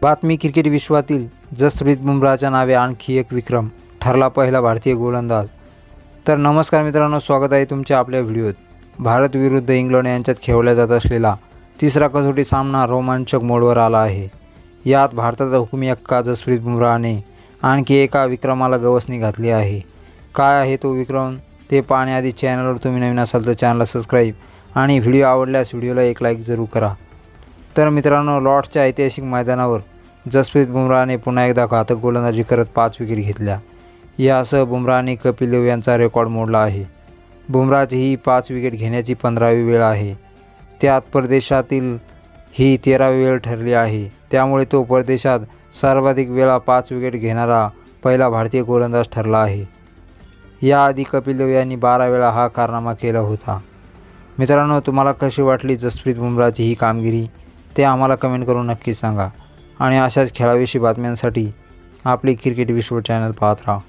बातमी क्रिकेट विश्वातील जसप्रीत बुमराहच्या नावे आणखी एक विक्रम, ठरला पहिला भारतीय गोलंदाज। तर नमस्कार मित्रांनो, स्वागत आहे तुमच्या आपल्या व्हिडिओत। भारत विरुद्ध इंग्लंड यांच्यात खेळवला जात असलेला तिसरा कसोटी सामना रोमांचक मोडवर आला आहे। यात भारताचा हुकुमी एक्का जसप्रीत बुमराहने आणखी एका विक्रमाला गवसणी घातली आहे। काय आहे तो विक्रम ते पाहण्याआधी चॅनलवर तुम्ही नवीन असाल तर चॅनलला सबस्क्राईब आणि व्हिडिओ आवडल्यास व्हिडिओला एक लाईक जरूर करा। तर मित्रांनो, लॉर्ड्सच्या ऐतिहासिक मैदानावर जसप्रीत बुमराहने पुन्हा एकदा घातक गोलंदाजी करत 5 विकेट घेतल्या। यासह बुमराहने कपिल देव यांचा रेकॉर्ड मोडला आहे। बुमराहची ही 5 विकेट घेण्याची 15वी वेळ आहे। त्यात परदेशातील ही 13वी वेळ ठरली आहे। त्यामुळे तो परदेशात सर्वाधिक वेळा 5 विकेट घेणारा पहिला भारतीय गोलंदाज ठरला आहे। याआधी कपिल देव यांनी 12 वेळा हा कारनामा केला होता। मित्रांनो, तुम्हाला कशी वाटली जसप्रीत बुमराहची ही कामगिरी ते आम्हाला कमेंट करून नक्की सांगा। आणि अशाच खेळाविषयी बातम्यांसाठी आपली क्रिकेट विश्व चॅनल पाहत राहा।